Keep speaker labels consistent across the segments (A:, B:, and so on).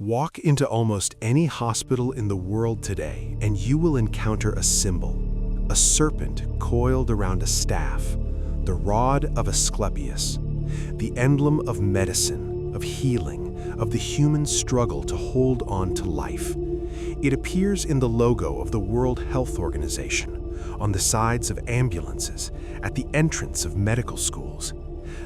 A: Walk into almost any hospital in the world today and you will encounter a symbol, a serpent coiled around a staff, the rod of Asclepius, the emblem of medicine, of healing, of the human struggle to hold on to life. It appears in the logo of the World Health Organization, on the sides of ambulances, at the entrance of medical schools.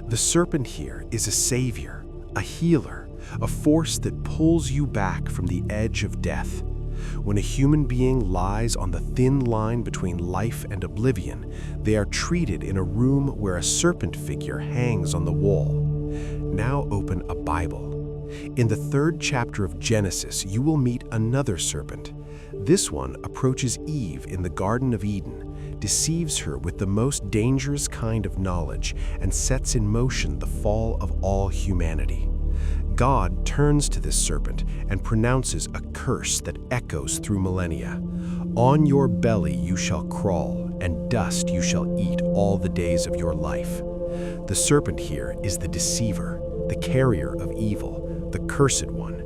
A: The serpent here is a savior, a healer, a force that pulls you back from the edge of death. When a human being lies on the thin line between life and oblivion, they are treated in a room where a serpent figure hangs on the wall. Now open a Bible. In the 3rd chapter of Genesis, you will meet another serpent. This one approaches Eve in the Garden of Eden, deceives her with the most dangerous kind of knowledge, and sets in motion the fall of all humanity. God turns to this serpent and pronounces a curse that echoes through millennia. On your belly you shall crawl, and dust you shall eat all the days of your life. The serpent here is the deceiver, the carrier of evil, the cursed one.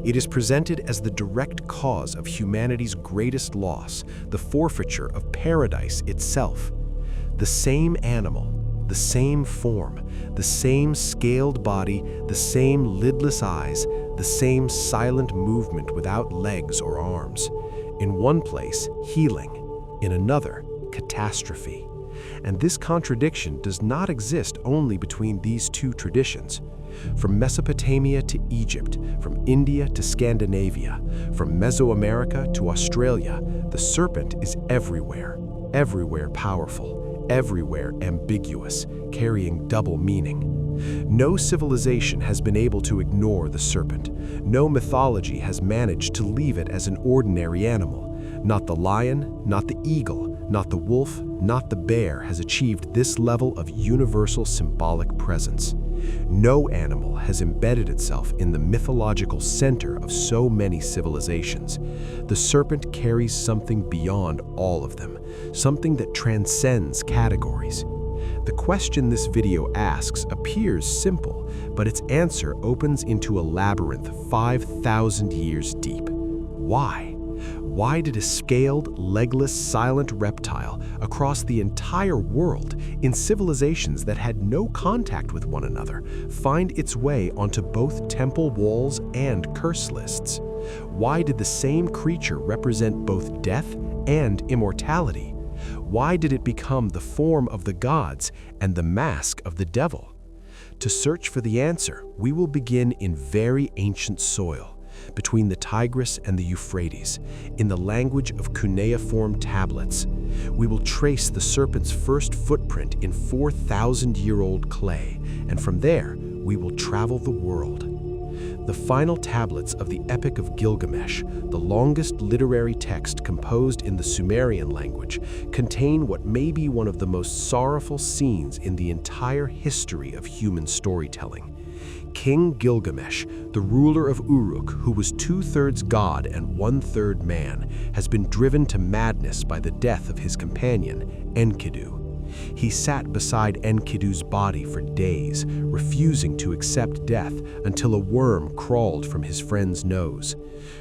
A: It is presented as the direct cause of humanity's greatest loss, the forfeiture of paradise itself. The same animal, the same form, the same scaled body, the same lidless eyes, the same silent movement without legs or arms. In one place, healing; in another, catastrophe. And this contradiction does not exist only between these two traditions. From Mesopotamia to Egypt, from India to Scandinavia, from Mesoamerica to Australia, the serpent is everywhere, everywhere powerful, everywhere ambiguous, carrying double meaning. No civilization has been able to ignore the serpent. No mythology has managed to leave it as an ordinary animal. Not the lion, not the eagle, not the wolf, not the bear has achieved this level of universal symbolic presence. No animal has embedded itself in the mythological center of so many civilizations. The serpent carries something beyond all of them, something that transcends categories. The question this video asks appears simple, but its answer opens into a labyrinth 5,000 years deep. Why? Why did a scaled, legless, silent reptile across the entire world, in civilizations that had no contact with one another, find its way onto both temple walls and curse lists? Why did the same creature represent both death and immortality? Why did it become the form of the gods and the mask of the devil? To search for the answer, we will begin in very ancient soil, between the Tigris and the Euphrates, in the language of cuneiform tablets. We will trace the serpent's first footprint in 4,000-year-old clay, and from there, we will travel the world. The final tablets of the Epic of Gilgamesh, the longest literary text composed in the Sumerian language, contain what may be one of the most sorrowful scenes in the entire history of human storytelling. King Gilgamesh, the ruler of Uruk, who was 2/3 god and 1/3 man, has been driven to madness by the death of his companion, Enkidu. He sat beside Enkidu's body for days, refusing to accept death until a worm crawled from his friend's nose.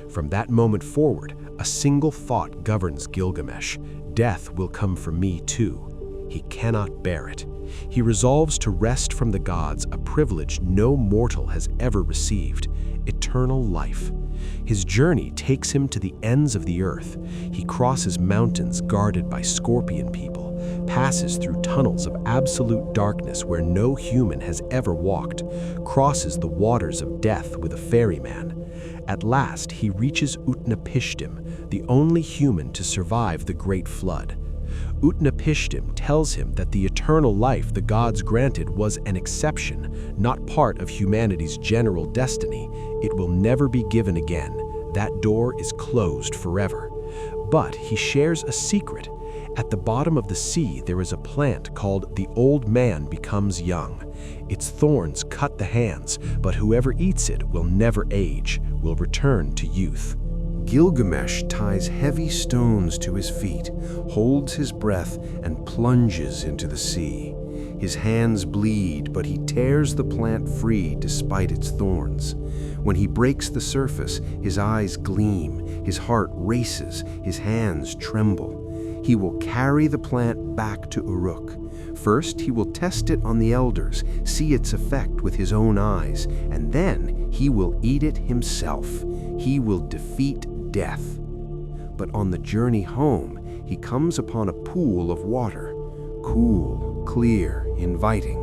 A: From that moment forward, a single thought governs Gilgamesh: death will come for me too. He cannot bear it. He resolves to wrest from the gods a privilege no mortal has ever received: eternal life. His journey takes him to the ends of the earth. He crosses mountains guarded by scorpion people, passes through tunnels of absolute darkness where no human has ever walked, crosses the waters of death with a ferryman. At last, he reaches Utnapishtim, the only human to survive the Great Flood. Utnapishtim tells him that the eternal life the gods granted was an exception, not part of humanity's general destiny. It will never be given again. That door is closed forever. But he shares a secret. At the bottom of the sea, there is a plant called the Old Man Becomes Young. Its thorns cut the hands, but whoever eats it will never age, will return to youth. Gilgamesh ties heavy stones to his feet, holds his breath, and plunges into the sea. His hands bleed, but he tears the plant free despite its thorns. When he breaks the surface, his eyes gleam, his heart races, his hands tremble. He will carry the plant back to Uruk. First, he will test it on the elders, see its effect with his own eyes, and then he will eat it himself. He will defeat death. But on the journey home, he comes upon a pool of water, cool, clear, inviting.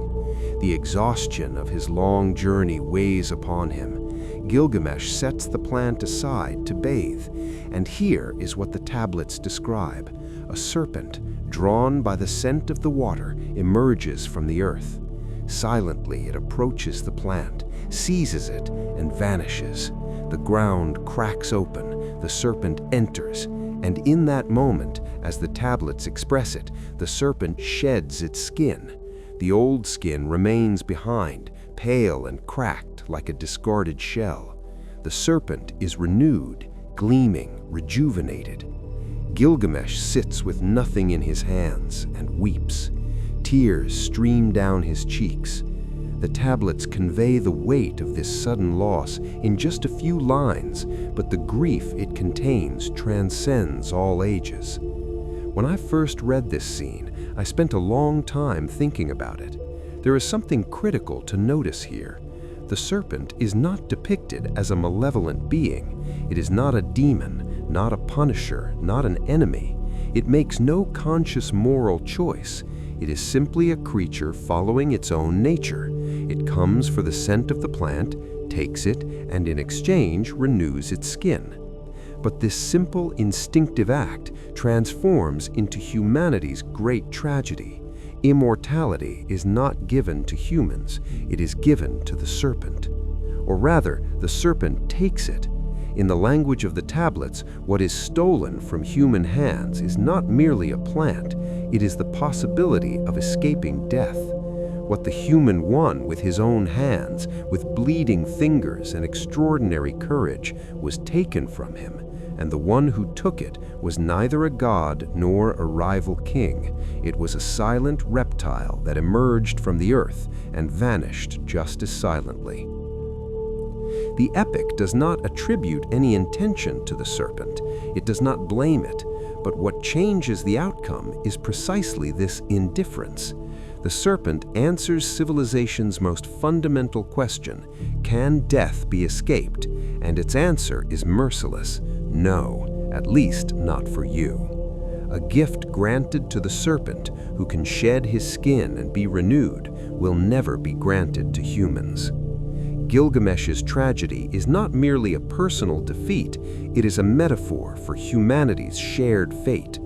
A: The exhaustion of his long journey weighs upon him. Gilgamesh sets the plant aside to bathe, and here is what the tablets describe. A serpent, drawn by the scent of the water, emerges from the earth. Silently it approaches the plant, seizes it, and vanishes. The ground cracks open, the serpent enters, and in that moment, as the tablets express it, the serpent sheds its skin. The old skin remains behind, pale and cracked like a discarded shell. The serpent is renewed, gleaming, rejuvenated. Gilgamesh sits with nothing in his hands and weeps. Tears stream down his cheeks. The tablets convey the weight of this sudden loss in just a few lines, but the grief it contains transcends all ages. When I first read this scene, I spent a long time thinking about it. There is something critical to notice here. The serpent is not depicted as a malevolent being. It is not a demon, not a punisher, not an enemy. It makes no conscious moral choice. It is simply a creature following its own nature. It comes for the scent of the plant, takes it, and in exchange renews its skin. But this simple, instinctive act transforms into humanity's great tragedy. Immortality is not given to humans, it is given to the serpent. Or rather, the serpent takes it. In the language of the tablets, what is stolen from human hands is not merely a plant, it is the possibility of escaping death. What the human won with his own hands, with bleeding fingers and extraordinary courage, was taken from him, and the one who took it was neither a god nor a rival king. It was a silent reptile that emerged from the earth and vanished just as silently. The epic does not attribute any intention to the serpent. It does not blame it, but what changes the outcome is precisely this indifference. The serpent answers civilization's most fundamental question: can death be escaped? And its answer is merciless: no, at least not for you. A gift granted to the serpent, who can shed his skin and be renewed, will never be granted to humans. Gilgamesh's tragedy is not merely a personal defeat, it is a metaphor for humanity's shared fate.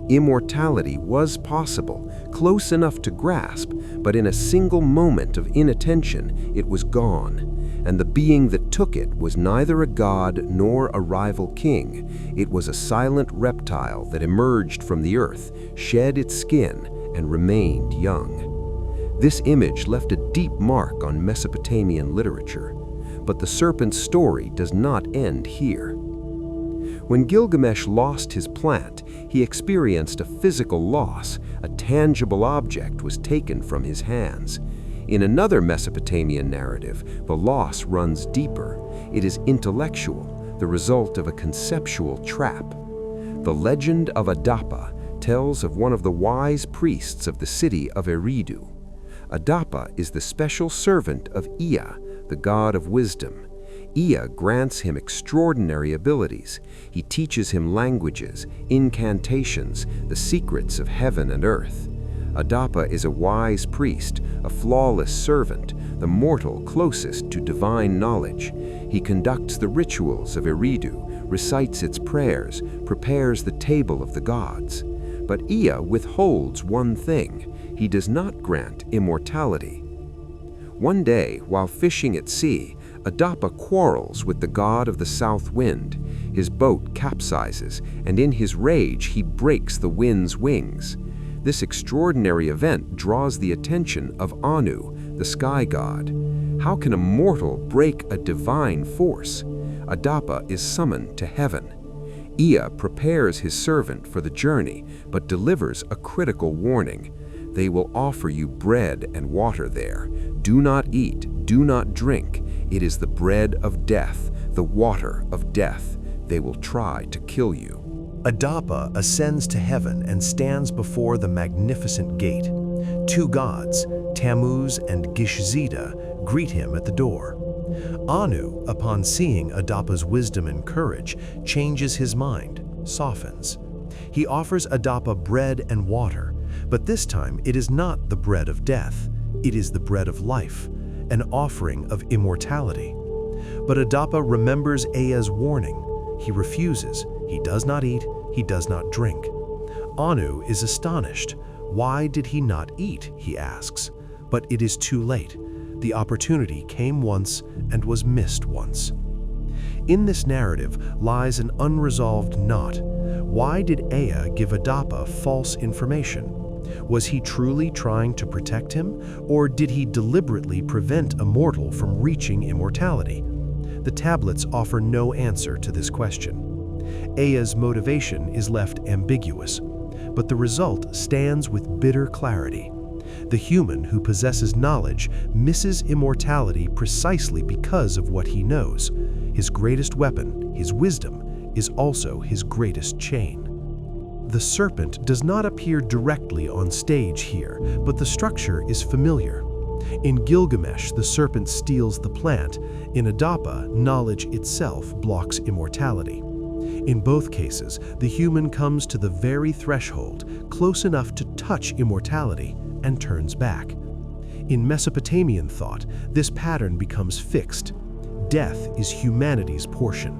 A: Immortality was possible, close enough to grasp, but in a single moment of inattention, it was gone. And the being that took it was neither a god nor a rival king. It was a silent reptile that emerged from the earth, shed its skin, and remained young. This image left a deep mark on Mesopotamian literature, but the serpent's story does not end here. When Gilgamesh lost his plant, he experienced a physical loss. A tangible object was taken from his hands. In another Mesopotamian narrative, the loss runs deeper. It is intellectual, the result of a conceptual trap. The legend of Adapa tells of one of the wise priests of the city of Eridu. Adapa is the special servant of Ea, the god of wisdom. Ea grants him extraordinary abilities. He teaches him languages, incantations, the secrets of heaven and earth. Adapa is a wise priest, a flawless servant, the mortal closest to divine knowledge. He conducts the rituals of Eridu, recites its prayers, prepares the table of the gods. But Ea withholds one thing: he does not grant immortality. One day, while fishing at sea, Adapa quarrels with the god of the south wind. His boat capsizes, and in his rage he breaks the wind's wings. This extraordinary event draws the attention of Anu, the sky god. How can a mortal break a divine force? Adapa is summoned to heaven. Ea prepares his servant for the journey, but delivers a critical warning.
B: They will offer you bread and water there. Do not eat, do not drink. It is the bread of death, the water of death. They will try to kill you."
A: Adapa ascends to heaven and stands before the magnificent gate. Two gods, Tammuz and Ningishzida, greet him at the door. Anu, upon seeing Adapa's wisdom and courage, changes his mind, softens. He offers Adapa bread and water, but this time it is not the bread of death, it is the bread of life, an offering of immortality. But Adapa remembers Ea's warning. He refuses, he does not eat, he does not drink. Anu is astonished. Why did he not eat, he asks. But it is too late. The opportunity came once and was missed once. In this narrative lies an unresolved knot. Why did Ea give Adapa false information? Was he truly trying to protect him, or did he deliberately prevent a mortal from reaching immortality? The tablets offer no answer to this question. Ea's motivation is left ambiguous, but the result stands with bitter clarity. The human who possesses knowledge misses immortality precisely because of what he knows. His greatest weapon, his wisdom, is also his greatest chain. The serpent does not appear directly on stage here, but the structure is familiar. In Gilgamesh, the serpent steals the plant. In Adapa, knowledge itself blocks immortality. In both cases, the human comes to the very threshold, close enough to touch immortality, and turns back. In Mesopotamian thought, this pattern becomes fixed. Death is humanity's portion.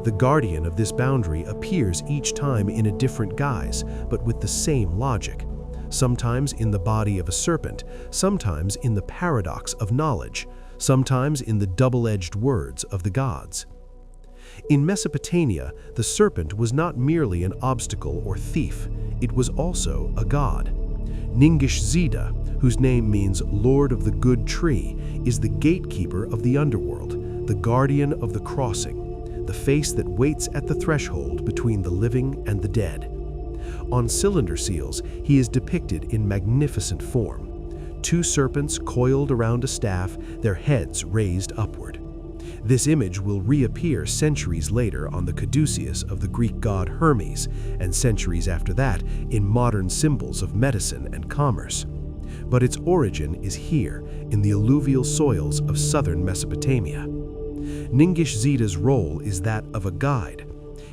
A: The guardian of this boundary appears each time in a different guise, but with the same logic. Sometimes in the body of a serpent, sometimes in the paradox of knowledge, sometimes in the double-edged words of the gods. In Mesopotamia, the serpent was not merely an obstacle or thief, it was also a god. Ningishzida, whose name means Lord of the Good Tree, is the gatekeeper of the underworld, the guardian of the crossing, the face that waits at the threshold between the living and the dead. On cylinder seals, he is depicted in magnificent form. Two serpents coiled around a staff, their heads raised upward. This image will reappear centuries later on the caduceus of the Greek god Hermes, and centuries after that in modern symbols of medicine and commerce. But its origin is here, in the alluvial soils of southern Mesopotamia. Ningishzida's role is that of a guide.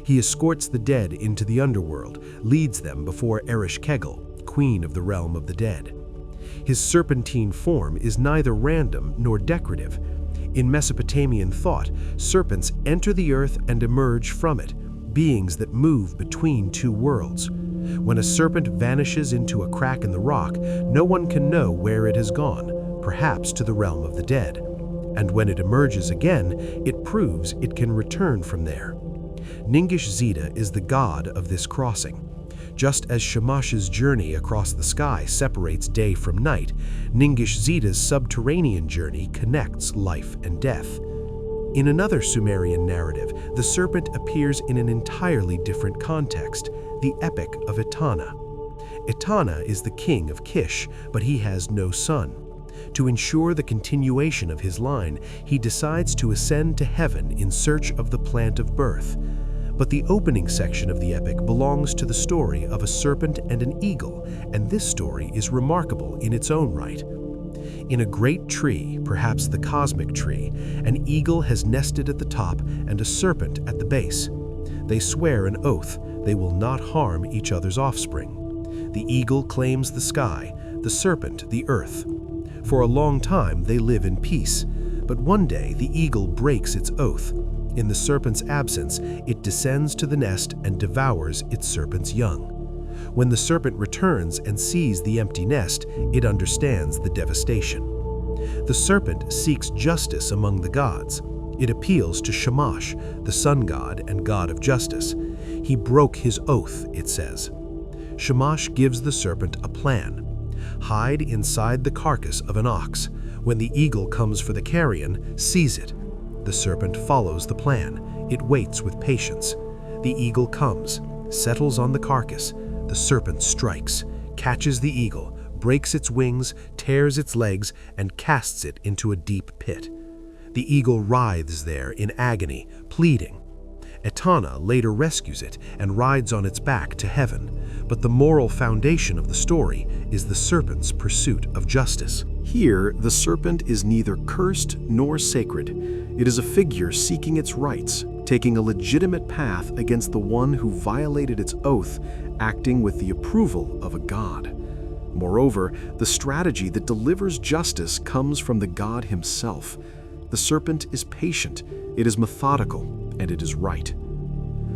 A: He escorts the dead into the underworld, leads them before Ereshkigal, queen of the realm of the dead. His serpentine form is neither random nor decorative. In Mesopotamian thought, serpents enter the earth and emerge from it, beings that move between two worlds. When a serpent vanishes into a crack in the rock, no one can know where it has gone, perhaps to the realm of the dead. And when it emerges again, it proves it can return from there. Ningishzida is the god of this crossing. Just as Shamash's journey across the sky separates day from night, Ningishzida's subterranean journey connects life and death. In another Sumerian narrative, the serpent appears in an entirely different context, the Epic of Etana. Etana is the king of Kish, but he has no son. To ensure the continuation of his line, he decides to ascend to heaven in search of the plant of birth. But the opening section of the epic belongs to the story of a serpent and an eagle, and this story is remarkable in its own right. In a great tree, perhaps the cosmic tree, an eagle has nested at the top and a serpent at the base. They swear an oath they will not harm each other's offspring. The eagle claims the sky, the serpent the earth. For a long time they live in peace, but one day the eagle breaks its oath. In the serpent's absence, it descends to the nest and devours its serpent's young. When the serpent returns and sees the empty nest, it understands the devastation. The serpent seeks justice among the gods. It appeals to Shamash, the sun god and god of justice. He broke his oath, it says. Shamash gives the serpent a plan. Hide inside the carcass of an ox. When the eagle comes for the carrion, seize it. The serpent follows the plan. It waits with patience. The eagle comes, settles on the carcass. The serpent strikes, catches the eagle, breaks its wings, tears its legs, and casts it into a deep pit. The eagle writhes there in agony, pleading. Etana later rescues it and rides on its back to heaven, but the moral foundation of the story is the serpent's pursuit of justice.
C: Here, the serpent is neither cursed nor sacred. It is a figure seeking its rights, taking a legitimate path against the one who violated its oath, acting with the approval of a god. Moreover, the strategy that delivers justice comes from the god himself. The serpent is patient, it is methodical, and it is right.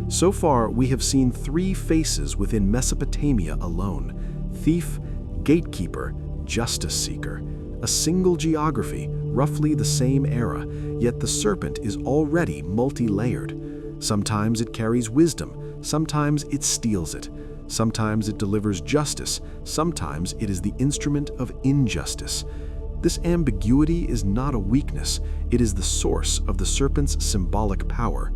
C: So far, we have seen three faces within Mesopotamia alone: thief, gatekeeper, justice seeker. A single geography, roughly the same era, yet the serpent is already multi-layered. Sometimes it carries wisdom, sometimes it steals it. Sometimes it delivers justice, sometimes it is the instrument of injustice. This ambiguity is not a weakness, it is the source of the serpent's symbolic power.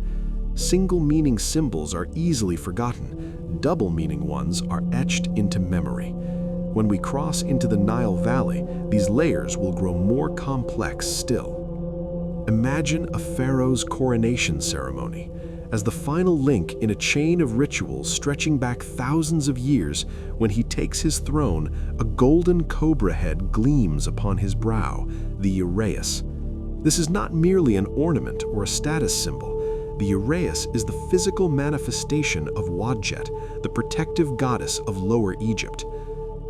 C: Single-meaning symbols are easily forgotten, double-meaning ones are etched into memory. When we cross into the Nile Valley, these layers will grow more complex still. Imagine a pharaoh's coronation ceremony. As the final link in a chain of rituals stretching back thousands of years, when he takes his throne, a golden cobra head gleams upon his brow, the uraeus. This is not merely an ornament or a status symbol. The uraeus is the physical manifestation of Wadjet, the protective goddess of Lower Egypt.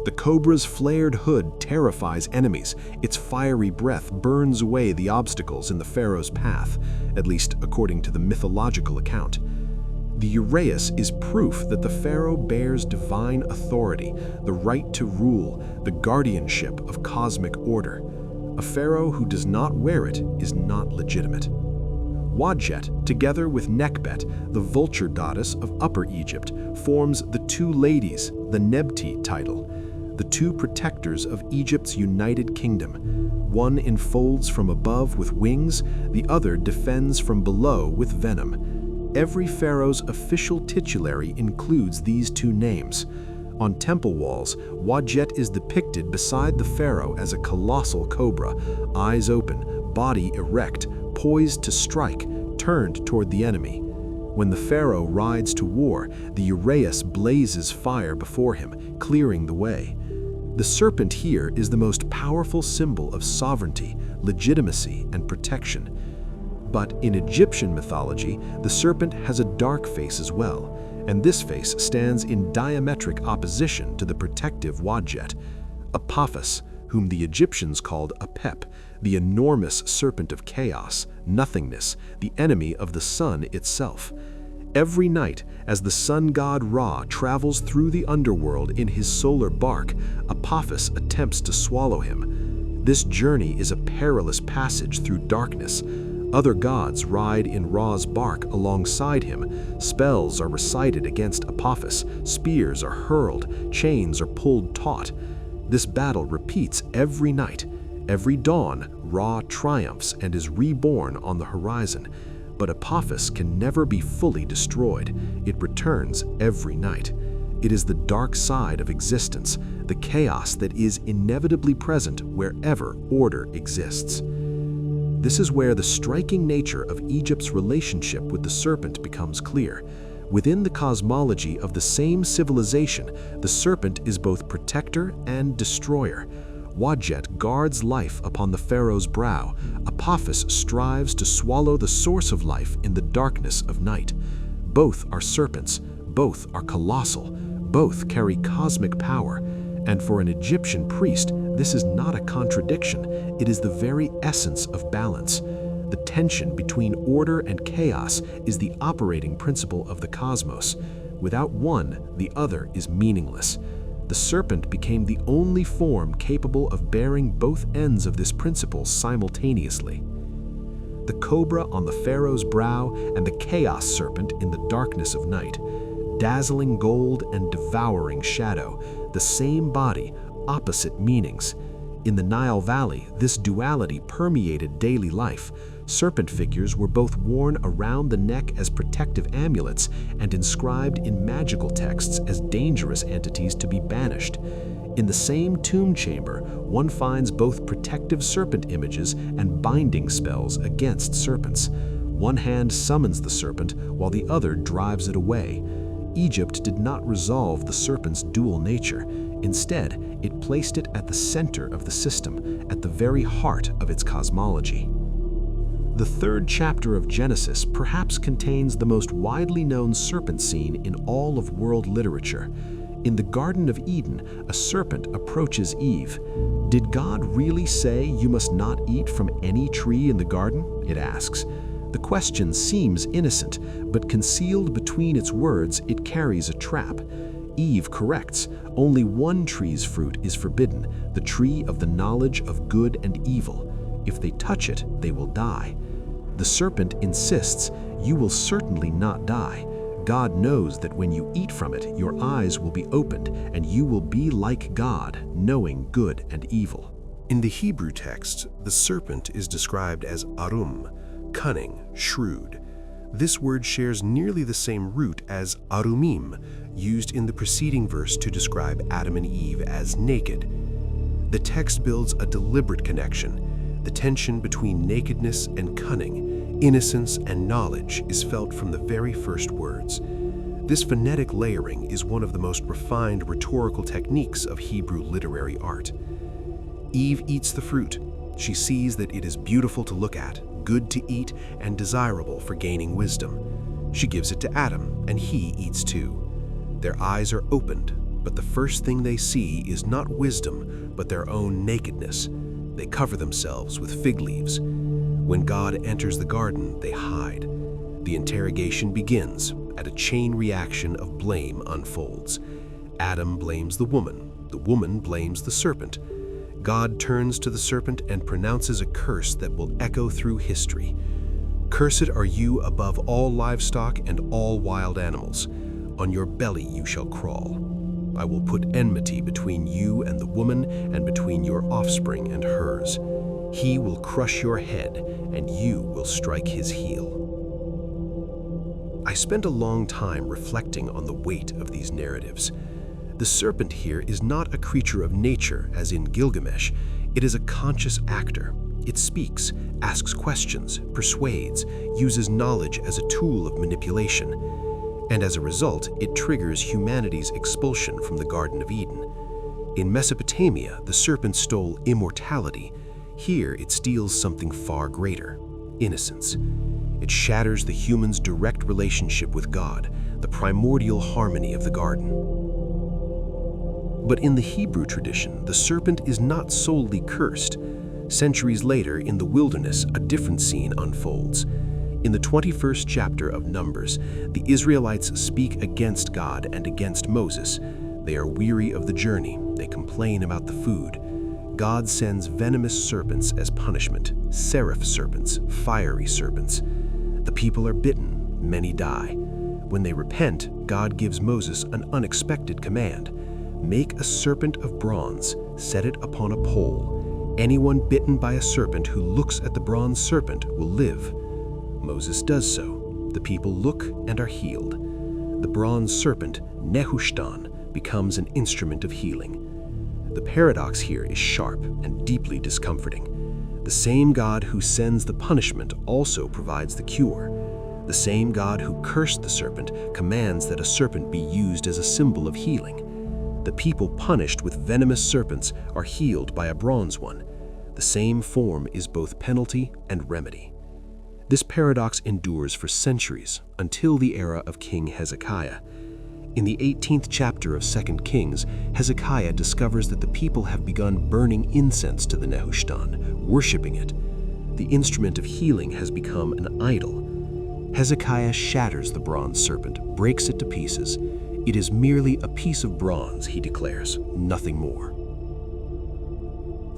C: The cobra's flared hood terrifies enemies. Its fiery breath burns away the obstacles in the pharaoh's path, at least according to the mythological account. The uraeus is proof that the pharaoh bears divine authority, the right to rule, the guardianship of cosmic order. A pharaoh who does not wear it is not legitimate. Wadjet, together with Nekhbet, the vulture goddess of Upper Egypt, forms the two ladies, the Nebti title, the two protectors of Egypt's united kingdom. One enfolds from above with wings, the other defends from below with venom. Every pharaoh's official titulary includes these two names. On temple walls, Wadjet is depicted beside the pharaoh as a colossal cobra, eyes open, body erect, poised to strike, turned toward the enemy. When the pharaoh rides to war, the uraeus blazes fire before him, clearing the way. The serpent here is the most powerful symbol of sovereignty, legitimacy, and protection. But in Egyptian mythology, the serpent has a dark face as well, and this face stands in diametric opposition to the protective Wadjet. Apophis, whom the Egyptians called Apep, the enormous serpent of chaos, nothingness, the enemy of the sun itself. Every night, as the sun god Ra travels through the underworld in his solar bark, Apophis attempts to swallow him. This journey is a perilous passage through darkness. Other gods ride in Ra's bark alongside him. Spells are recited against Apophis, spears are hurled, chains are pulled taut. This battle repeats every night. Every dawn, Ra triumphs and is reborn on the horizon. But Apophis can never be fully destroyed. It returns every night. It is the dark side of existence, the chaos that is inevitably present wherever order exists. This is where the striking nature of Egypt's relationship with the serpent becomes clear. Within the cosmology of the same civilization, the serpent is both protector and destroyer. Wadjet guards life upon the pharaoh's brow. Apophis strives to swallow the source of life in the darkness of night. Both are serpents, both are colossal, both carry cosmic power. And for an Egyptian priest, this is not a contradiction, it is the very essence of balance. The tension between order and chaos is the operating principle of the cosmos. Without one, the other is meaningless. The serpent became the only form capable of bearing both ends of this principle simultaneously. The cobra on the pharaoh's brow and the chaos serpent in the darkness of night. Dazzling gold and devouring shadow, the same body, opposite meanings. In the Nile Valley, this duality permeated daily life. Serpent figures were both worn around the neck as protective amulets and inscribed in magical texts as dangerous entities to be banished. In the same tomb chamber, one finds both protective serpent images and binding spells against serpents. One hand summons the serpent while the other drives it away. Egypt did not resolve the serpent's dual nature. Instead, it placed it at the center of the system, at the very heart of its cosmology. The third chapter of Genesis perhaps contains the most widely known serpent scene in all of world literature. In the Garden of Eden, a serpent approaches Eve. "Did God really say you must not eat from any tree in the garden?" it asks. The question seems innocent, but concealed between its words, it carries a trap. Eve corrects, only one tree's fruit is forbidden, the tree of the knowledge of good and evil. If they touch it, they will die. The serpent insists, "You will certainly not die. God knows that when you eat from it, your eyes will be opened, and you will be like God, knowing good and evil."
A: In the Hebrew text, the serpent is described as arum, cunning, shrewd. This word shares nearly the same root as arumim, used in the preceding verse to describe Adam and Eve as naked. The text builds a deliberate connection. The tension between nakedness and cunning, innocence and knowledge is felt from the very first words. This phonetic layering is one of the most refined rhetorical techniques of Hebrew literary art. Eve eats the fruit. She sees that it is beautiful to look at, good to eat, and desirable for gaining wisdom. She gives it to Adam, and he eats too. Their eyes are opened, but the first thing they see is not wisdom, but their own nakedness. They cover themselves with fig leaves. When God enters the garden, they hide. The interrogation begins, and a chain reaction of blame unfolds. Adam blames the woman blames the serpent. God turns to the serpent and pronounces a curse that will echo through history. "Cursed are you above all livestock and all wild animals. On your belly you shall crawl. I will put enmity between you and the woman, and between your offspring and hers. He will crush your head, and you will strike his heel." I spent a long time reflecting on the weight of these narratives. The serpent here is not a creature of nature, as in Gilgamesh. It is a conscious actor. It speaks, asks questions, persuades, uses knowledge as a tool of manipulation. And as a result, it triggers humanity's expulsion from the Garden of Eden. In Mesopotamia, the serpent stole immortality. Here, it steals something far greater: innocence. It shatters the human's direct relationship with God, the primordial harmony of the garden. But in the Hebrew tradition, the serpent is not solely cursed. Centuries later, in the wilderness, a different scene unfolds. In the 21st chapter of Numbers, the Israelites speak against God and against Moses. They are weary of the journey. They complain about the food. God sends venomous serpents as punishment, seraph serpents, fiery serpents. The people are bitten, many die. When they repent, God gives Moses an unexpected command. "Make a serpent of bronze, set it upon a pole. Anyone bitten by a serpent who looks at the bronze serpent will live." Moses does so. The people look and are healed. The bronze serpent, Nehushtan, becomes an instrument of healing. The paradox here is sharp and deeply discomforting. The same God who sends the punishment also provides the cure. The same God who cursed the serpent commands that a serpent be used as a symbol of healing. The people punished with venomous serpents are healed by a bronze one. The same form is both penalty and remedy. This paradox endures for centuries, until the era of King Hezekiah. In the 18th chapter of 2 Kings, Hezekiah discovers that the people have begun burning incense to the Nehushtan, worshiping it. The instrument of healing has become an idol. Hezekiah shatters the bronze serpent, breaks it to pieces. "It is merely a piece of bronze," he declares, "nothing more."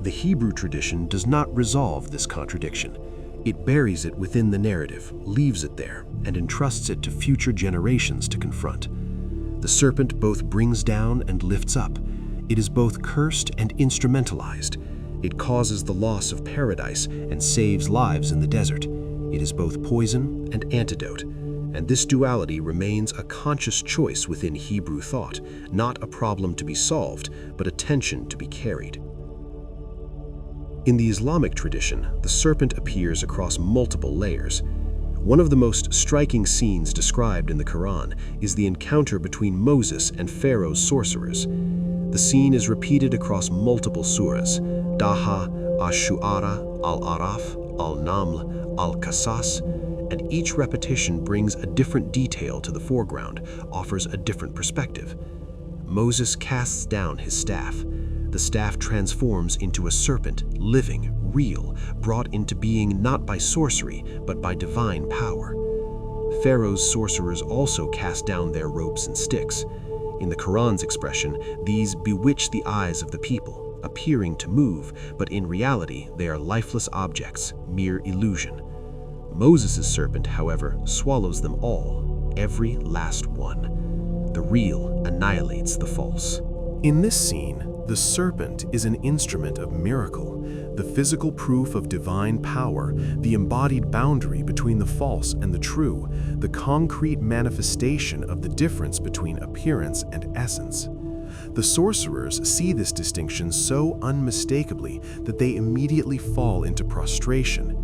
A: The Hebrew tradition does not resolve this contradiction. It buries it within the narrative, leaves it there, and entrusts it to future generations to confront. The serpent both brings down and lifts up. It is both cursed and instrumentalized. It causes the loss of paradise and saves lives in the desert. It is both poison and antidote.
C: And this duality remains a conscious choice within Hebrew thought, not a problem to be solved, but a tension to be carried. In the Islamic tradition, the serpent appears across multiple layers. One of the most striking scenes described in the Quran is the encounter between Moses and Pharaoh's sorcerers. The scene is repeated across multiple surahs: Daha, Ash-Shu'ara, Al-Araf, Al-Naml, Al-Qasas, and each repetition brings a different detail to the foreground, offers a different perspective. Moses casts down his staff. The staff transforms into a serpent, living, real, brought into being not by sorcery, but by divine power. Pharaoh's sorcerers also cast down their ropes and sticks. In the Quran's expression, these bewitch the eyes of the people, appearing to move, but in reality they are lifeless objects, mere illusion. Moses' serpent, however, swallows them all, every last one. The real annihilates the false.
A: In this scene, the serpent is an instrument of miracle, the physical proof of divine power, the embodied boundary between the false and the true, the concrete manifestation of the difference between appearance and essence. The sorcerers see this distinction so unmistakably that they immediately fall into prostration.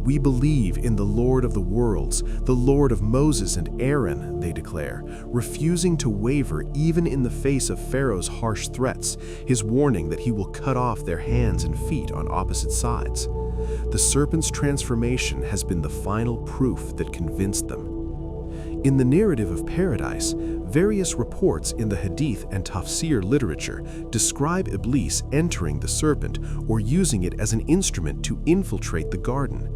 A: "We believe in the Lord of the worlds, the Lord of Moses and Aaron," they declare, refusing to waver even in the face of Pharaoh's harsh threats, his warning that he will cut off their hands and feet on opposite sides. The serpent's transformation has been the final proof that convinced them. In the narrative of paradise, various reports in the Hadith and Tafsir literature describe Iblis entering the serpent or using it as an instrument to infiltrate the garden.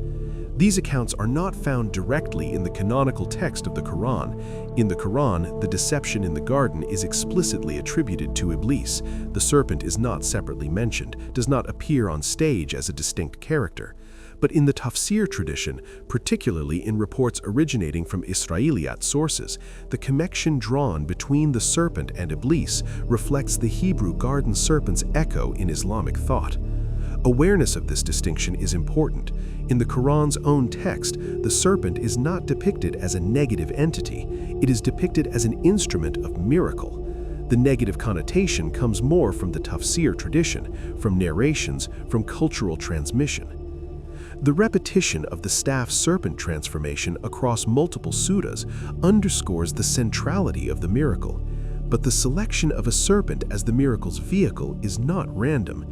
A: These accounts are not found directly in the canonical text of the Quran. In the Quran, the deception in the garden is explicitly attributed to Iblis. The serpent is not separately mentioned, does not appear on stage as a distinct character. But in the Tafsir tradition, particularly in reports originating from Israelite sources, the connection drawn between the serpent and Iblis reflects the Hebrew garden serpent's echo in Islamic thought. Awareness of this distinction is important. In the Quran's own text, the serpent is not depicted as a negative entity. It is depicted as an instrument of miracle. The negative connotation comes more from the Tafsir tradition, from narrations, from cultural transmission. The repetition of the staff-serpent transformation across multiple suttas underscores the centrality of the miracle. But the selection of a serpent as the miracle's vehicle is not random.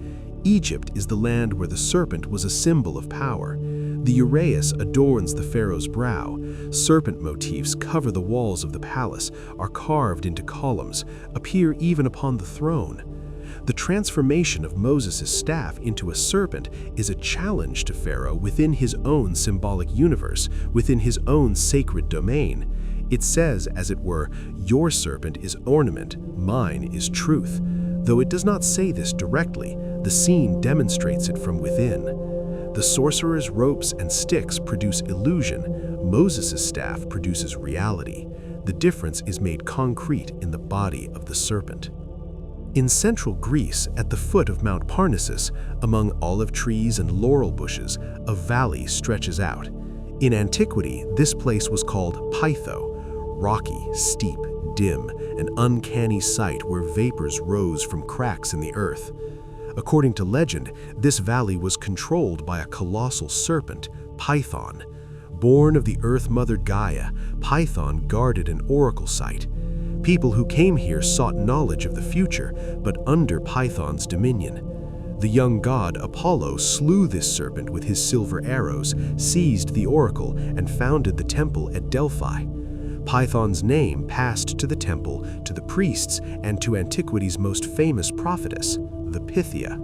A: Egypt is the land where the serpent was a symbol of power. The uraeus adorns the pharaoh's brow. Serpent motifs cover the walls of the palace, are carved into columns, appear even upon the throne. The transformation of Moses' staff into a serpent is a challenge to Pharaoh within his own symbolic universe, within his own sacred domain. It says, as it were, "Your serpent is ornament, mine is truth." Though it does not say this directly, the scene demonstrates it from within. The sorcerer's ropes and sticks produce illusion. Moses' staff produces reality. The difference is made concrete in the body of the serpent. In central Greece, at the foot of Mount Parnassus, among olive trees and laurel bushes, a valley stretches out. In antiquity, this place was called Pytho, rocky, steep, dim, an uncanny sight where vapors rose from cracks in the earth. According to legend, this valley was controlled by a colossal serpent, Python. Born of the Earth Mother Gaia, Python guarded an oracle site. People who came here sought knowledge of the future, but under Python's dominion. The young god Apollo slew this serpent with his silver arrows, seized the oracle, and founded the temple at Delphi. Python's name passed to the temple, to the priests, and to antiquity's most famous prophetess, the Pythia.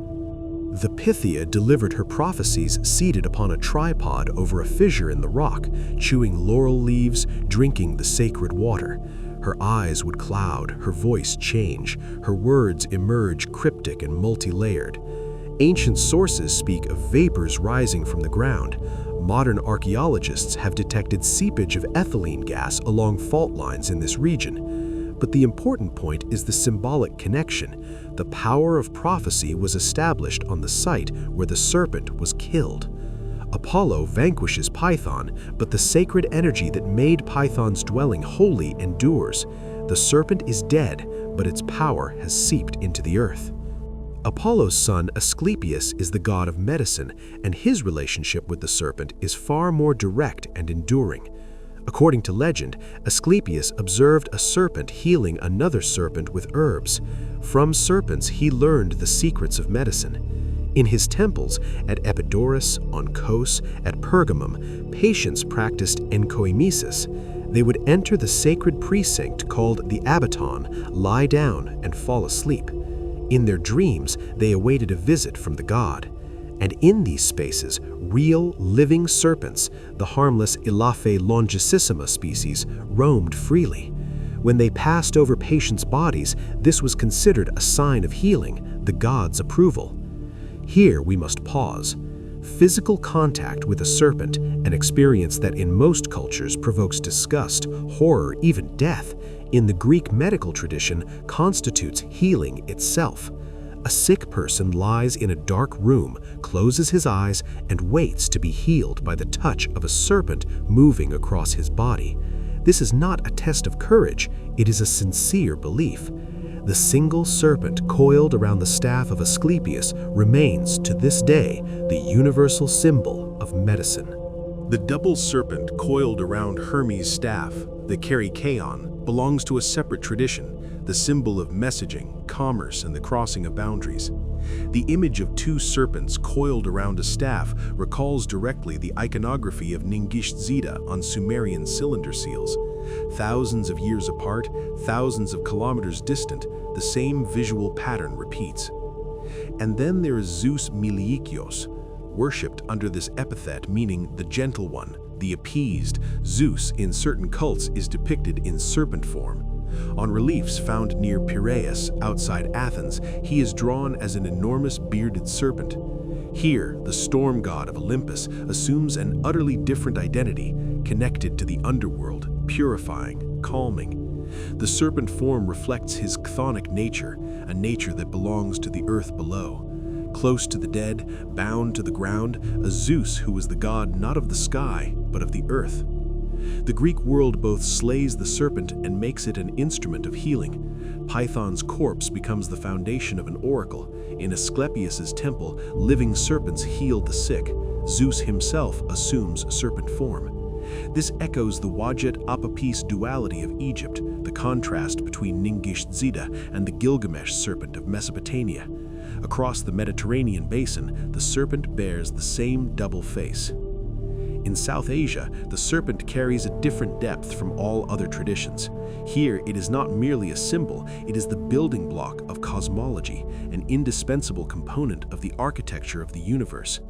A: The Pythia delivered her prophecies seated upon a tripod over a fissure in the rock, chewing laurel leaves, drinking the sacred water. Her eyes would cloud, her voice change, her words emerge cryptic and multi-layered. Ancient sources speak of vapors rising from the ground. Modern archaeologists have detected seepage of ethylene gas along fault lines in this region. But the important point is the symbolic connection. The power of prophecy was established on the site where the serpent was killed.
C: Apollo vanquishes Python, but the sacred energy that made Python's dwelling holy endures. The serpent is dead, but its power has seeped into the earth. Apollo's son Asclepius is the god of medicine, and his relationship with the serpent is far more direct and enduring. According to legend, Asclepius observed a serpent healing another serpent with herbs. From serpents, he learned the secrets of medicine. In his temples, at Epidaurus, on Kos, at Pergamum, patients practiced enkoimesis. They would enter the sacred precinct called the abaton, lie down, and fall asleep. In their dreams, they awaited a visit from the god. And in these spaces, real, living serpents, the harmless Elaphe longicissima species, roamed freely. When they passed over patients' bodies, this was considered a sign of healing, the god's approval. Here we must pause. Physical contact with a serpent, an experience that in most cultures provokes disgust, horror, even death, in the Greek medical tradition constitutes healing itself. A sick person lies in a dark room, closes his eyes, and waits to be healed by the touch of a serpent moving across his body. This is not a test of courage, it is a sincere belief. The single serpent coiled around the staff of Asclepius remains, to this day, the universal symbol of medicine.
A: The double serpent coiled around Hermes' staff, the Kerikeon, belongs to a separate tradition, the symbol of messaging, commerce, and the crossing of boundaries. The image of two serpents coiled around a staff recalls directly the iconography of Ningishzida on Sumerian cylinder seals. Thousands of years apart, thousands of kilometers distant, the same visual pattern repeats. And then there is Zeus Milikios, worshipped under this epithet meaning the gentle one, the appeased. Zeus in certain cults is depicted in serpent form. On reliefs found near Piraeus, outside Athens, he is drawn as an enormous bearded serpent. Here, the storm god of Olympus assumes an utterly different identity, connected to the underworld, purifying, calming. The serpent form reflects his chthonic nature, a nature that belongs to the earth below. Close to the dead, bound to the ground, a Zeus who was the god not of the sky, but of the earth. The Greek world both slays the serpent and makes it an instrument of healing. Python's corpse becomes the foundation of an oracle. In Asclepius's temple, living serpents heal the sick. Zeus himself assumes serpent form. This echoes the Wadjet Apophis duality of Egypt, the contrast between Ningishzida and the Gilgamesh serpent of Mesopotamia. Across the Mediterranean basin, the serpent bears the same double face. In South Asia, the serpent carries a different depth from all other traditions. Here, it is not merely a symbol, it is the building block of cosmology, an indispensable component of the architecture of the universe.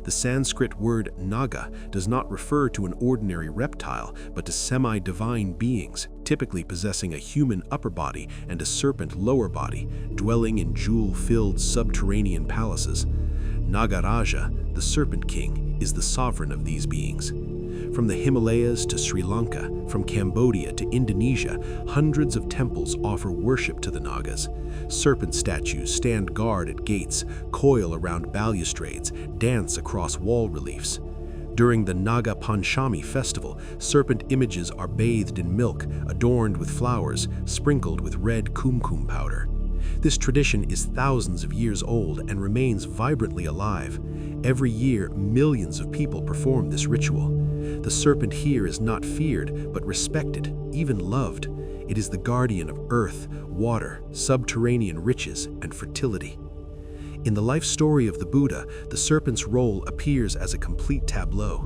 A: The Sanskrit word naga does not refer to an ordinary reptile, but to semi-divine beings, typically possessing a human upper body and a serpent lower body, dwelling in jewel-filled subterranean palaces. Nagaraja, the Serpent King, is the sovereign of these beings. From the Himalayas to Sri Lanka, from Cambodia to Indonesia, hundreds of temples offer worship to the Nagas. Serpent statues stand guard at gates, coil around balustrades, dance across wall reliefs. During the Naga Panchami festival, serpent images are bathed in milk, adorned with flowers, sprinkled with red kumkum powder. This tradition is thousands of years old and remains vibrantly alive. Every year, millions of people perform this ritual. The serpent here is not feared, but respected, even loved. It is the guardian of earth, water, subterranean riches, and fertility. In the life story of the Buddha, the serpent's role appears as a complete tableau.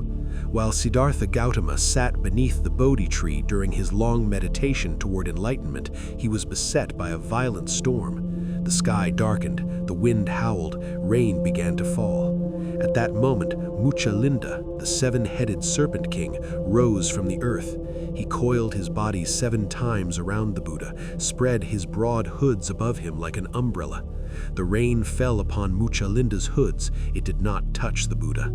A: While Siddhartha Gautama sat beneath the Bodhi tree during his long meditation toward enlightenment, he was beset by a violent storm. The sky darkened, the wind howled, rain began to fall. At that moment, Mucalinda, the seven-headed serpent king, rose from the earth. He coiled his body 7 times around the Buddha, spread his broad hoods above him like an umbrella. The rain fell upon Mucalinda's hoods. It did not touch the Buddha.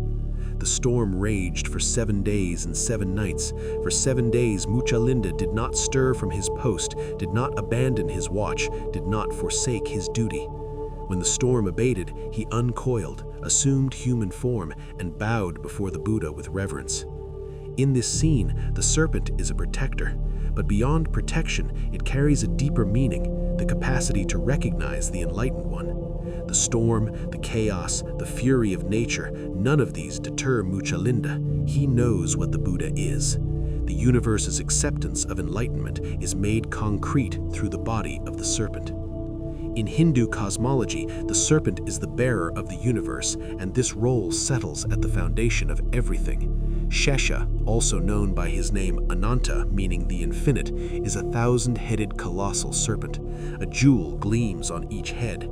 A: The storm raged for 7 days and 7 nights. For 7 days, Mucalinda did not stir from his post, did not abandon his watch, did not forsake his duty. When the storm abated, he uncoiled, assumed human form, and bowed before the Buddha with reverence. In this scene, the serpent is a protector, but beyond protection, it carries a deeper meaning, the capacity to recognize the enlightened one. The storm, the chaos, the fury of nature, none of these deter Mucalinda. He knows what the Buddha is. The universe's acceptance of enlightenment is made concrete through the body of the serpent. In Hindu cosmology, the serpent is the bearer of the universe, and this role settles at the foundation of everything. Shesha, also known by his name Ananta, meaning the infinite, is a 1,000-headed colossal serpent. A jewel gleams on each head.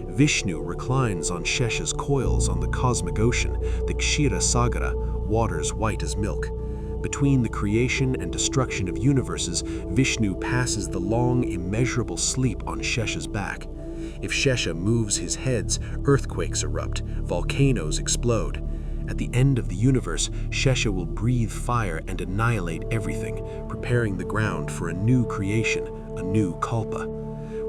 A: Vishnu reclines on Shesha's coils on the cosmic ocean, the Kshira Sagara, waters white as milk. Between the creation and destruction of universes, Vishnu passes the long, immeasurable sleep on Shesha's back. If Shesha moves his heads, earthquakes erupt, volcanoes explode. At the end of the universe, Shesha will breathe fire and annihilate everything, preparing the ground for a new creation, a new Kalpa.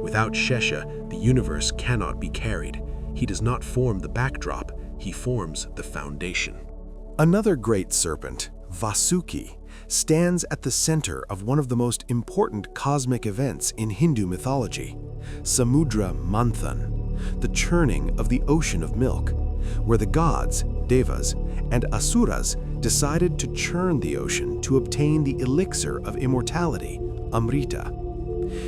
A: Without Shesha, the universe cannot be carried. He does not form the backdrop, he forms the foundation.
C: Another great serpent, Vasuki, stands at the center of one of the most important cosmic events in Hindu mythology, Samudra Manthan, the churning of the ocean of milk, where the gods, Devas, and Asuras decided to churn the ocean to obtain the elixir of immortality, Amrita.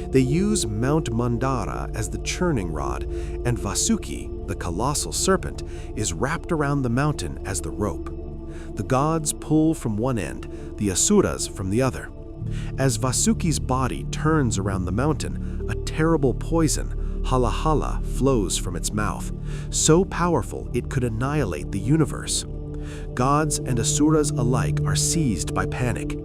C: They use Mount Mandara as the churning rod, and Vasuki, the colossal serpent, is wrapped around the mountain as the rope. The gods pull from one end, the Asuras from the other. As Vasuki's body turns around the mountain, a terrible poison, Halahala, flows from its mouth, so powerful it could annihilate the universe. Gods and Asuras alike are seized by panic.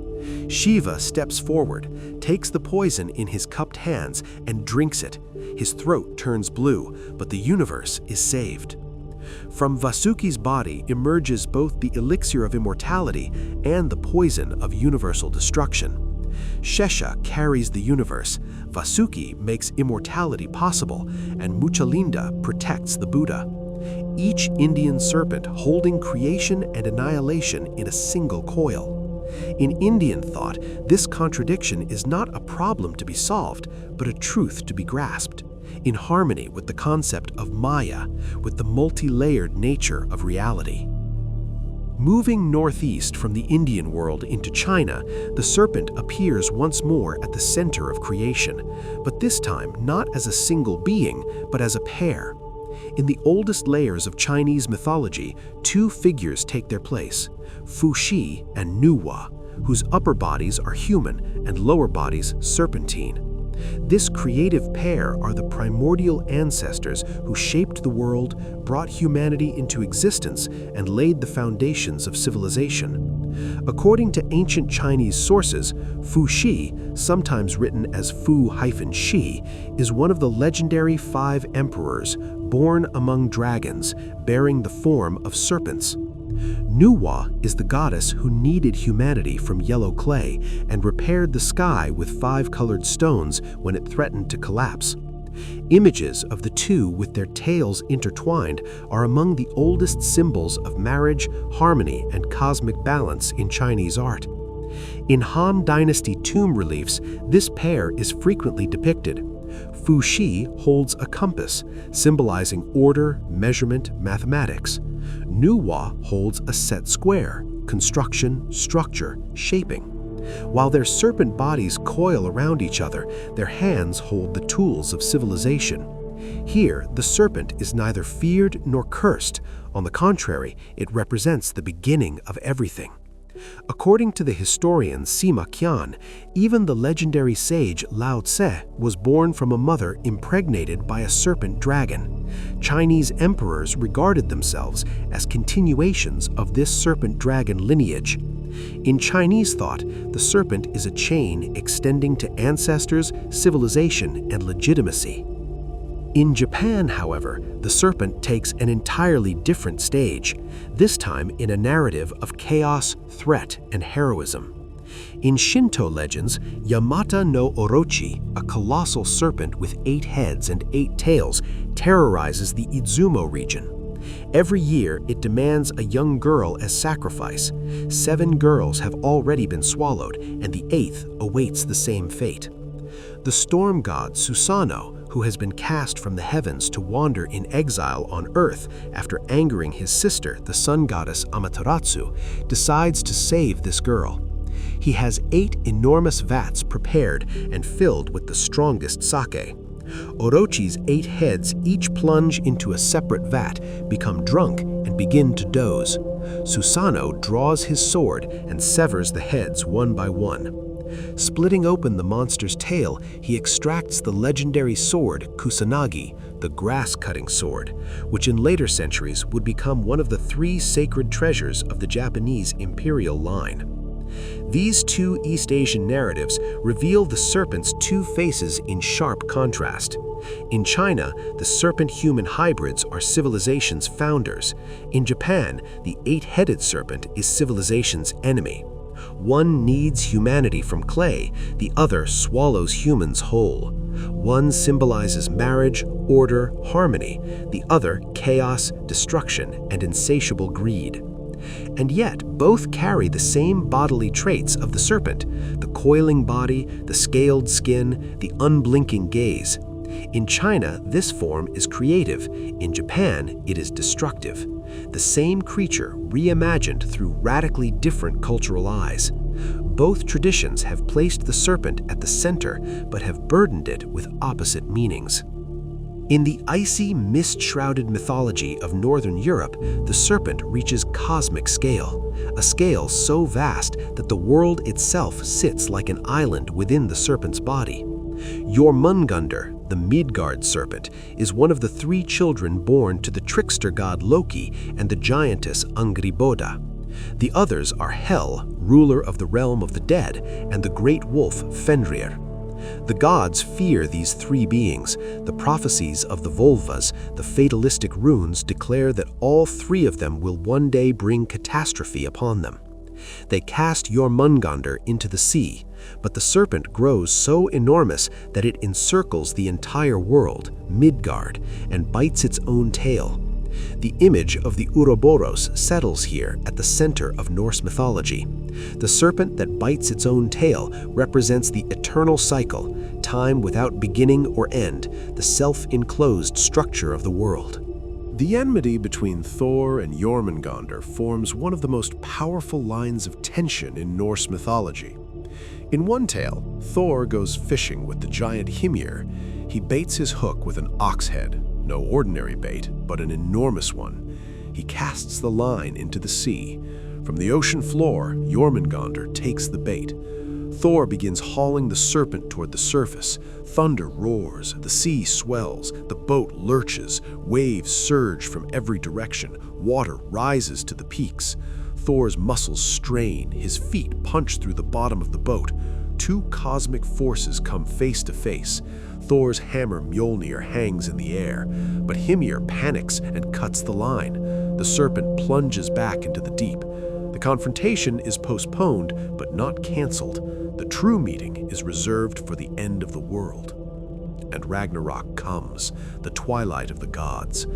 C: Shiva steps forward, takes the poison in his cupped hands, and drinks it. His throat turns blue, but the universe is saved. From Vasuki's body emerges both the elixir of immortality and the poison of universal destruction. Shesha carries the universe, Vasuki makes immortality possible, and Mucalinda protects the Buddha. Each Indian serpent holding creation and annihilation in a single coil. In Indian thought, this contradiction is not a problem to be solved, but a truth to be grasped, in harmony with the concept of Maya, with the multi-layered nature of reality. Moving northeast from the Indian world into China, the serpent appears once more at the center of creation, but this time not as a single being, but as a pair. In the oldest layers of Chinese mythology, two figures take their place, Fuxi and Nüwa, whose upper bodies are human and lower bodies serpentine. This creative pair are the primordial ancestors who shaped the world, brought humanity into existence, and laid the foundations of civilization. According to ancient Chinese sources, Fuxi, sometimes written as Fu-Shi, is one of the legendary 5 emperors, born among dragons, bearing the form of serpents. Nüwa is the goddess who kneaded humanity from yellow clay and repaired the sky with 5 colored stones when it threatened to collapse. Images of the two with their tails intertwined are among the oldest symbols of marriage, harmony, and cosmic balance in Chinese art. In Han Dynasty tomb reliefs, this pair is frequently depicted. Fuxi holds a compass, symbolizing order, measurement, mathematics. Nüwa holds a set square, construction, structure, shaping. While their serpent bodies coil around each other, their hands hold the tools of civilization. Here, the serpent is neither feared nor cursed. On the contrary, it represents the beginning of everything. According to the historian Sima Qian, even the legendary sage Lao Tse was born from a mother impregnated by a serpent dragon. Chinese emperors regarded themselves as continuations of this serpent dragon lineage. In Chinese thought, the serpent is a chain extending to ancestors, civilization, and legitimacy. In Japan, however, the serpent takes an entirely different stage, this time in a narrative of chaos, threat, and heroism. In Shinto legends, Yamata no Orochi, a colossal serpent with 8 heads and 8 tails, terrorizes the Izumo region. Every year, it demands a young girl as sacrifice. 7 girls have already been swallowed, and the 8th awaits the same fate. The storm god Susanoo, who has been cast from the heavens to wander in exile on Earth after angering his sister, the sun goddess Amaterasu, decides to save this girl. He has 8 enormous vats prepared and filled with the strongest sake. Orochi's 8 heads each plunge into a separate vat, become drunk, and begin to doze. Susanoo draws his sword and severs the heads one by one. Splitting open the monster's tail, he extracts the legendary sword Kusanagi, the grass-cutting sword, which in later centuries would become one of the 3 sacred treasures of the Japanese imperial line. These 2 East Asian narratives reveal the serpent's 2 faces in sharp contrast. In China, the serpent-human hybrids are civilization's founders. In Japan, the 8-headed serpent is civilization's enemy. One needs humanity from clay, the other swallows humans whole. One symbolizes marriage, order, harmony, the other chaos, destruction, and insatiable greed. And yet, both carry the same bodily traits of the serpent: the coiling body, the scaled skin, the unblinking gaze. In China, this form is creative. In Japan, it is destructive. The same creature reimagined through radically different cultural eyes. Both traditions have placed the serpent at the center, but have burdened it with opposite meanings. In the icy, mist-shrouded mythology of Northern Europe, the serpent reaches cosmic scale, a scale so vast that the world itself sits like an island within the serpent's body. Jörmungandr, the Midgard serpent, is one of the 3 children born to the trickster god Loki and the giantess Angrboda. The others are Hel, ruler of the realm of the dead, and the great wolf Fenrir. The gods fear these 3 beings. The prophecies of the Volvas, the fatalistic runes, declare that all 3 of them will one day bring catastrophe upon them. They cast Jörmungandr into the sea, but the serpent grows so enormous that it encircles the entire world, Midgard, and bites its own tail. The image of the Ouroboros settles here at the center of Norse mythology. The serpent that bites its own tail represents the eternal cycle, time without beginning or end, the self-enclosed structure of the world. The enmity between Thor and Jörmungandr forms one of the most powerful lines of tension in Norse mythology. In one tale, Thor goes fishing with the giant Hymir. He baits his hook with an ox head. No ordinary bait, but an enormous one. He casts the line into the sea. From the ocean floor, Jörmungandr takes the bait. Thor begins hauling the serpent toward the surface. Thunder roars, the sea swells, the boat lurches, waves surge from every direction, water rises to the peaks. Thor's muscles strain, his feet punch through the bottom of the boat. 2 cosmic forces come face to face. Thor's hammer Mjolnir hangs in the air, but Hymir panics and cuts the line. The serpent plunges back into the deep. The confrontation is postponed, but not canceled. The true meeting is reserved for the end of the world. And Ragnarok comes, the twilight of the gods.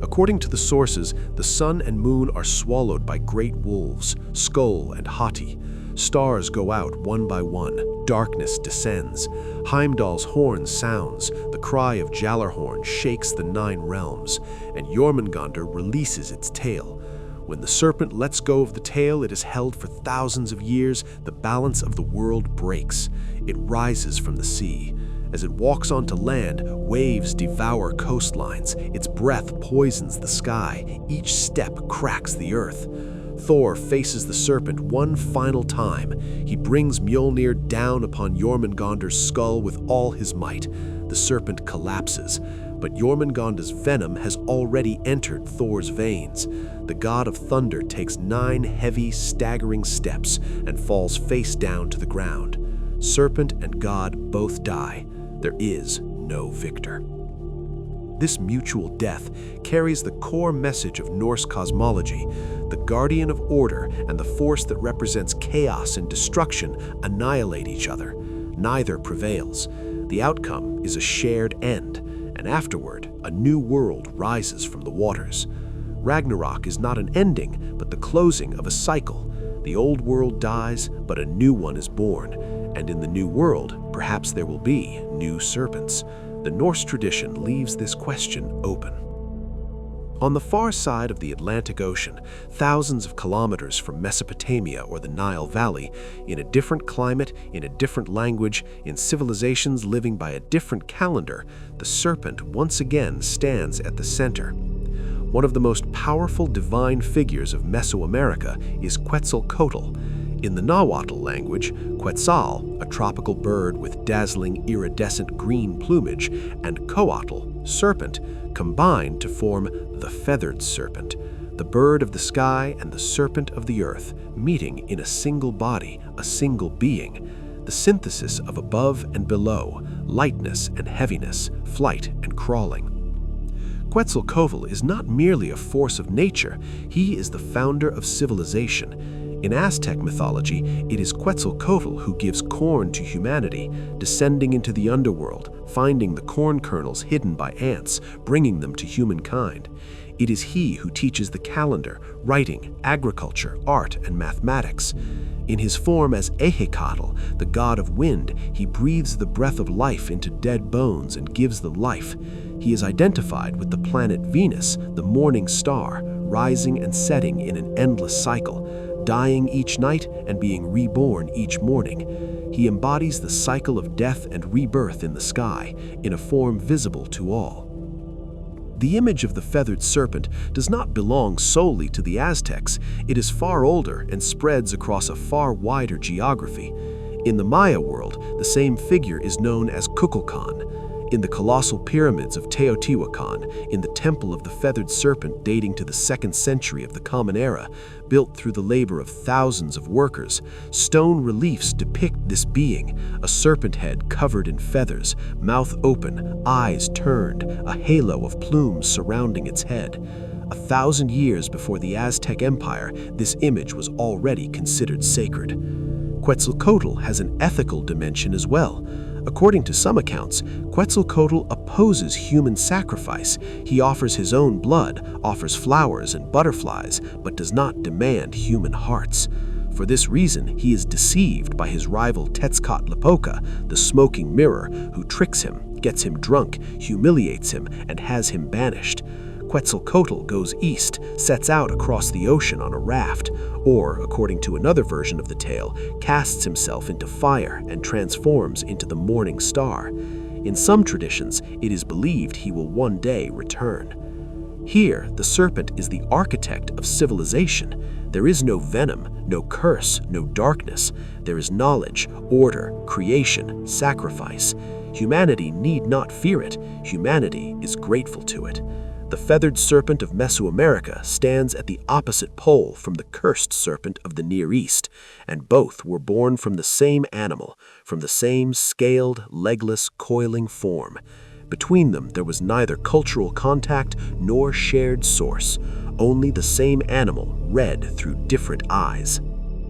C: According to the sources, the sun and moon are swallowed by great wolves, Skull and Hati. Stars go out one by one, darkness descends. Heimdall's horn sounds, the cry of Jallarhorn shakes the 9 realms, and Jörmungandr releases its tail. When the serpent lets go of the tail it has held for thousands of years, the balance of the world breaks. It rises from the sea. As it walks onto land, waves devour coastlines. Its breath poisons the sky. Each step cracks the earth. Thor faces the serpent one final time. He brings Mjolnir down upon Jörmungandr's skull with all his might. The serpent collapses, but Jörmungandr's venom has already entered Thor's veins. The god of thunder takes 9 heavy, staggering steps and falls face down to the ground. Serpent and god both die. There is no victor.
A: This mutual death carries the core message of Norse cosmology. The guardian of order and the force that represents chaos and destruction annihilate each other. Neither prevails. The outcome is a shared end, and afterward, a new world rises from the waters. Ragnarok is not an ending, but the closing of a cycle. The old world dies, but a new one is born, and in the new world, perhaps there will be new serpents. The Norse tradition leaves this question open. On the far side of the Atlantic Ocean, thousands of kilometers from Mesopotamia or the Nile Valley, in a different climate, in a different language, in civilizations living by a different calendar, the serpent once again stands at the center. One of the most powerful divine figures of Mesoamerica is Quetzalcoatl. In the Nahuatl language, Quetzal, a tropical bird with dazzling iridescent green plumage, and Coatl, serpent, combine to form the feathered serpent, the bird of the sky and the serpent of the earth, meeting in a single body, a single being, the synthesis of above and below, lightness and heaviness, flight and crawling. Quetzalcoatl is not merely a force of nature, he is the founder of civilization. In Aztec mythology, it is Quetzalcoatl who gives corn to humanity, descending into the underworld, finding the corn kernels hidden by ants, bringing them to humankind. It is he who teaches the calendar, writing, agriculture, art, and mathematics. In his form as Ehecatl, the god of wind, he breathes the breath of life into dead bones and gives them life. He is identified with the planet Venus, the morning star, rising and setting in an endless cycle, dying each night and being reborn each morning. He embodies the cycle of death and rebirth in the sky, in a form visible to all. The image of the feathered serpent does not belong solely to the Aztecs. It is far older and spreads across a far wider geography. In the Maya world, the same figure is known as Kukulkan. In the colossal pyramids of Teotihuacan, in the temple of the feathered serpent dating to the 2nd century of the Common Era, built through the labor of thousands of workers, stone reliefs depict this being, a serpent head covered in feathers, mouth open, eyes turned, a halo of plumes surrounding its head. 1,000 years before the Aztec Empire, this image was already considered sacred. Quetzalcoatl has an ethical dimension as well. According to some accounts, Quetzalcoatl opposes human sacrifice. He offers his own blood, offers flowers and butterflies, but does not demand human hearts. For this reason, he is deceived by his rival Tezcatlipoca, the smoking mirror, who tricks him, gets him drunk, humiliates him, and has him banished. Quetzalcoatl goes east, sets out across the ocean on a raft, or, according to another version of the tale, casts himself into fire and transforms into the morning star. In some traditions, it is believed he will one day return. Here, the serpent is the architect of civilization. There is no venom, no curse, no darkness. There is knowledge, order, creation, sacrifice. Humanity need not fear it. Humanity is grateful to it. The feathered serpent of Mesoamerica stands at the opposite pole from the cursed serpent of the Near East, and both were born from the same animal, from the same scaled, legless, coiling form. Between them there was neither cultural contact nor shared source, only the same animal read through different eyes.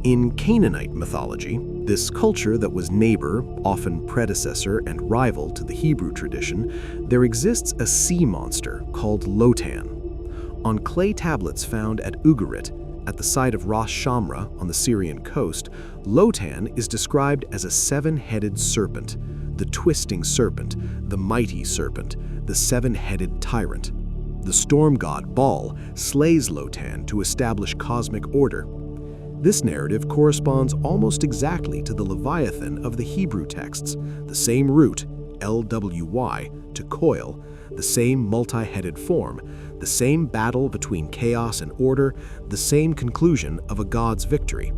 C: In Canaanite mythology, this culture that was neighbor, often predecessor and rival to the Hebrew tradition, there exists a sea monster called Lotan. On clay tablets found at Ugarit, at the site of Ras Shamra on the Syrian coast, Lotan is described as a 7-headed serpent, the twisting serpent, the mighty serpent, the 7-headed tyrant. The storm god Baal slays Lotan to establish cosmic order. This narrative corresponds almost exactly to the Leviathan of the Hebrew texts, the same root, LWY, to coil, the same multi-headed form, the same battle between chaos and order, the same conclusion of a god's victory.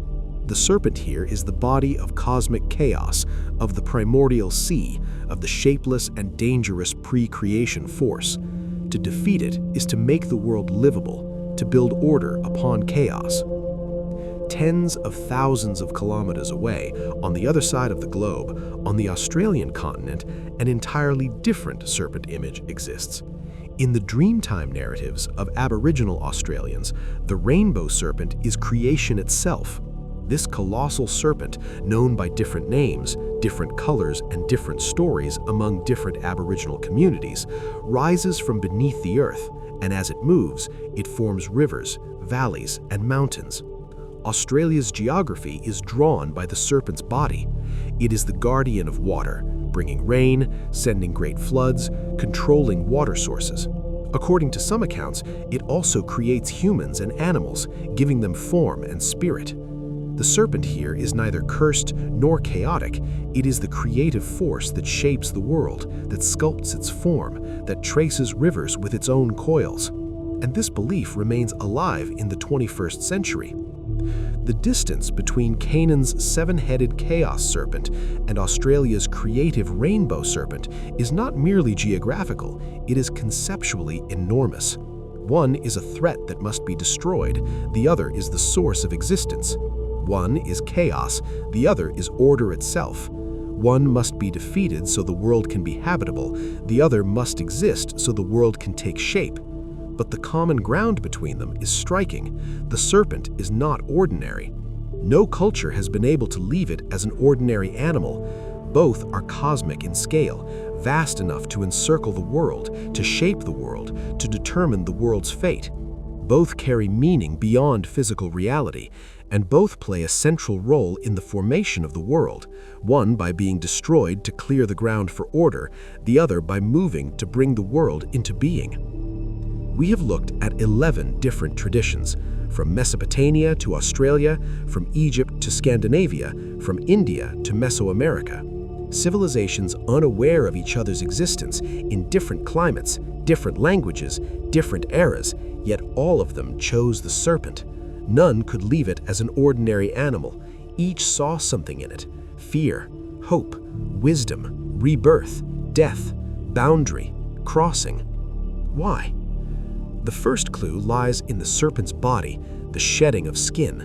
C: The serpent here is the body of cosmic chaos, of the primordial sea, of the shapeless and dangerous pre-creation force. To defeat it is to make the world livable, to build order upon chaos. Tens of thousands of kilometers away, on the other side of the globe, on the Australian continent, an entirely different serpent image exists. In the Dreamtime narratives of Aboriginal Australians, the rainbow serpent is creation itself. This colossal serpent, known by different names, different colors, and different stories among different Aboriginal communities, rises from beneath the earth, and as it moves, it forms rivers, valleys, and mountains. Australia's geography is drawn by the serpent's body. It is the guardian of water, bringing rain, sending great floods, controlling water sources. According to some accounts, it also creates humans and animals, giving them form and spirit. The serpent here is neither cursed nor chaotic. It is the creative force that shapes the world, that sculpts its form, that traces rivers with its own coils. And this belief remains alive in the 21st century. The distance between Canaan's seven-headed chaos serpent and Australia's creative rainbow serpent is not merely geographical, it is conceptually enormous. One is a threat that must be destroyed, the other is the source of existence. One is chaos, the other is order itself. One must be defeated so the world can be habitable, the other must exist so the world can take shape. But the common ground between them is striking. The serpent is not ordinary. No culture has been able to leave it as an ordinary animal. Both are cosmic in scale, vast enough to encircle the world, to shape the world, to determine the world's fate. Both carry meaning beyond physical reality, and both play a central role in the formation of the world, one by being destroyed to clear the ground for order, the other by moving to bring the world into being. We have looked at 11 different traditions, from Mesopotamia to Australia, from Egypt to Scandinavia, from India to Mesoamerica. Civilizations unaware of each other's existence in different climates, different languages, different eras, yet all of them chose the serpent. None could leave it as an ordinary animal. Each saw something in it: fear, hope, wisdom, rebirth, death, boundary, crossing. Why? The first clue lies in the serpent's body, the shedding of skin.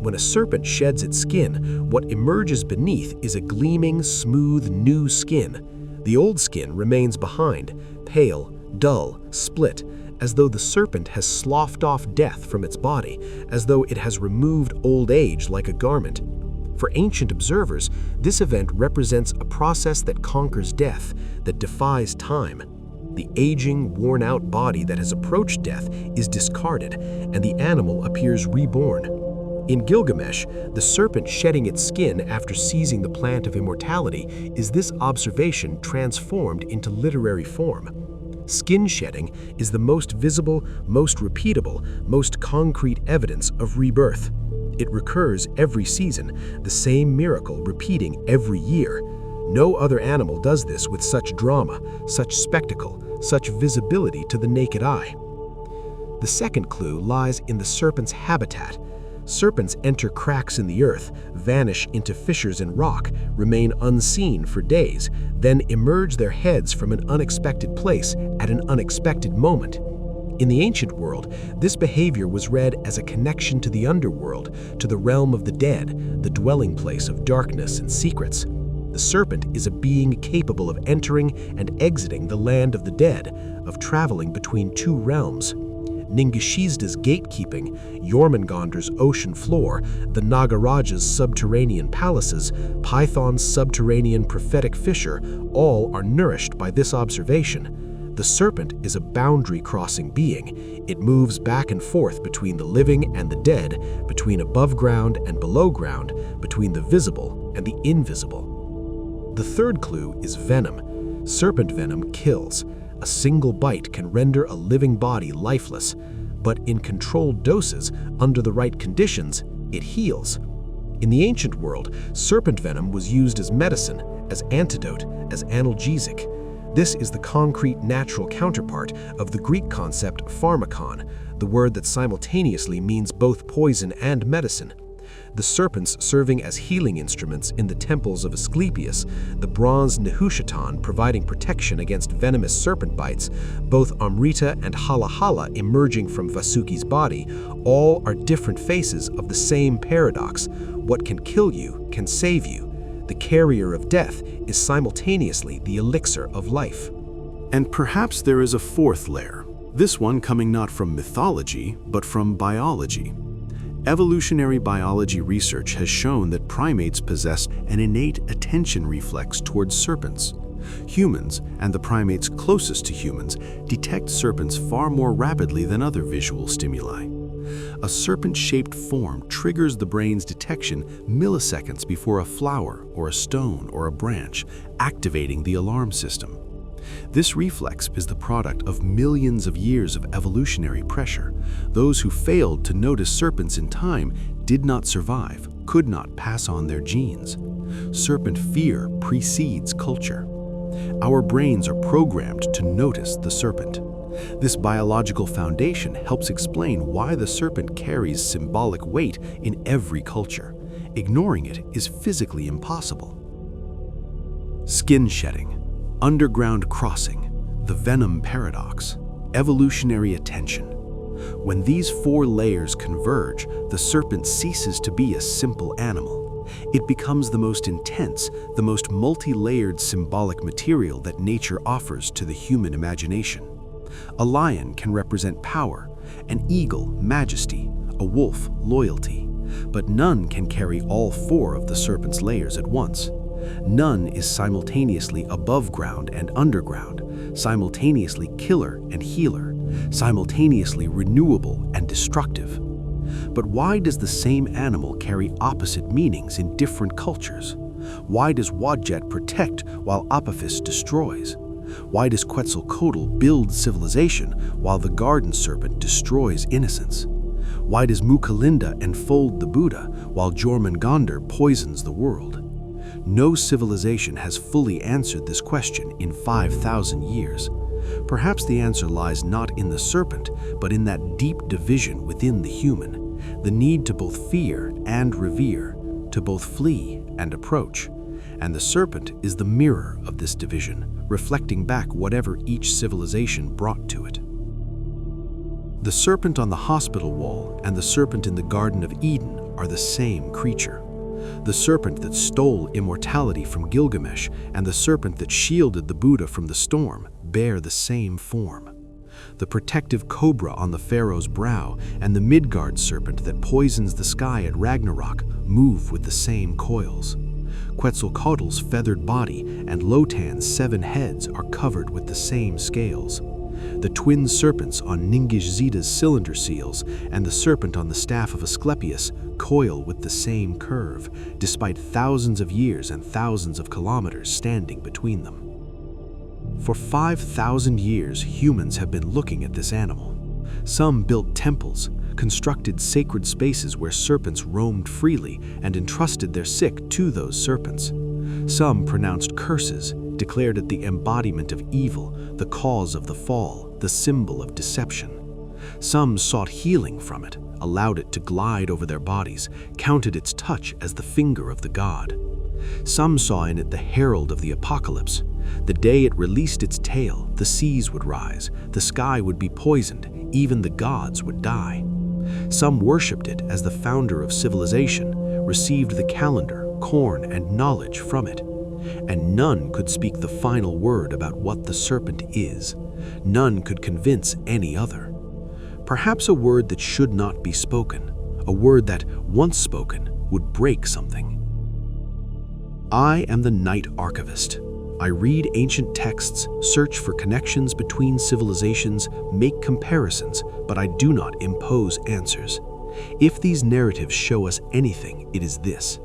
C: When a serpent sheds its skin, what emerges beneath is a gleaming, smooth, new skin. The old skin remains behind, pale, dull, split, as though the serpent has sloughed off death from its body, as though it has removed old age like a garment. For ancient observers, this event represents a process that conquers death, that defies time. The aging, worn-out body that has approached death is discarded, and the animal appears reborn. In Gilgamesh, the serpent shedding its skin after seizing the plant of immortality is this observation transformed into literary form. Skin shedding is the most visible, most repeatable, most concrete evidence of rebirth. It recurs every season, the same miracle repeating every year. No other animal does this with such drama, such spectacle, such visibility to the naked eye. The second clue lies in the serpent's habitat. Serpents enter cracks in the earth, vanish into fissures in rock, remain unseen for days, then emerge their heads from an unexpected place at an unexpected moment. In the ancient world, this behavior was read as a connection to the underworld, to the realm of the dead, the dwelling place of darkness and secrets. The serpent is a being capable of entering and exiting the land of the dead, of traveling between two realms. Ningishzida's gatekeeping, Jörmungandr's ocean floor, the Nagaraja's subterranean palaces, Python's subterranean prophetic fissure, all are nourished by this observation. The serpent is a boundary-crossing being. It moves back and forth between the living and the dead, between above ground and below ground, between the visible and the invisible. The third clue is venom. Serpent venom kills. A single bite can render a living body lifeless, but in controlled doses, under the right conditions, it heals. In the ancient world, serpent venom was used as medicine, as antidote, as analgesic. This is the concrete natural counterpart of the Greek concept pharmakon, the word that simultaneously means both poison and medicine. The serpents serving as healing instruments in the temples of Asclepius, the bronze Nehushtan providing protection against venomous serpent bites, both Amrita and Halahala emerging from Vasuki's body, all are different faces of the same paradox. What can kill you can save you. The carrier of death is simultaneously the elixir of life. And perhaps there is a fourth layer, this one coming not from mythology, but from biology. Evolutionary biology research has shown that primates possess an innate attention reflex towards serpents. Humans, and the primates closest to humans, detect serpents far more rapidly than other visual stimuli. A serpent-shaped form triggers the brain's detection milliseconds before a flower or a stone or a branch, activating the alarm system. This reflex is the product of millions of years of evolutionary pressure. Those who failed to notice serpents in time did not survive, could not pass on their genes. Serpent fear precedes culture. Our brains are programmed to notice the serpent. This biological foundation helps explain why the serpent carries symbolic weight in every culture. Ignoring it is physically impossible. Skin shedding, underground crossing, the venom paradox, evolutionary attention. When these four layers converge, the serpent ceases to be a simple animal. It becomes the most intense, the most multi-layered symbolic material that nature offers to the human imagination. A lion can represent power, an eagle, majesty, a wolf, loyalty, but none can carry all four of the serpent's layers at once. None is simultaneously above ground and underground, simultaneously killer and healer, simultaneously renewable and destructive. But why does the same animal carry opposite meanings in different cultures? Why does Wadjet protect while Apophis destroys? Why does Quetzalcoatl build civilization while the garden serpent destroys innocence? Why does Mucalinda enfold the Buddha while Jörmungandr poisons the world? No civilization has fully answered this question in 5,000 years. Perhaps the answer lies not in the serpent, but in that deep division within the human, the need to both fear and revere, to both flee and approach. And the serpent is the mirror of this division, reflecting back whatever each civilization brought to it. The serpent on the hospital wall and the serpent in the Garden of Eden are the same creature. The serpent that stole immortality from Gilgamesh and the serpent that shielded the Buddha from the storm bear the same form. The protective cobra on the Pharaoh's brow and the Midgard serpent that poisons the sky at Ragnarok move with the same coils. Quetzalcoatl's feathered body and Lotan's 7 heads are covered with the same scales. The twin serpents on Ningishzida's cylinder seals and the serpent on the staff of Asclepius coil with the same curve, despite thousands of years and thousands of kilometers standing between them. For 5,000 years, humans have been looking at this animal. Some built temples, constructed sacred spaces where serpents roamed freely and entrusted their sick to those serpents. Some pronounced curses, declared it the embodiment of evil, the cause of the fall, the symbol of deception. Some sought healing from it, allowed it to glide over their bodies, counted its touch as the finger of the god. Some saw in it the herald of the apocalypse. The day it released its tail, the seas would rise, the sky would be poisoned, even the gods would die. Some worshipped it as the founder of civilization, received the calendar, corn, and knowledge from it. And none could speak the final word about what the serpent is. None could convince any other. Perhaps a word that should not be spoken, a word that, once spoken, would break something. I am the Night Archivist. I read ancient texts, search for connections between civilizations, make comparisons, but I do not impose answers. If these narratives show us anything, it is this.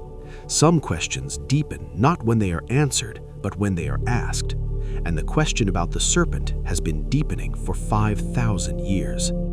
C: Some questions deepen not when they are answered, but when they are asked. And the question about the serpent has been deepening for 5,000 years.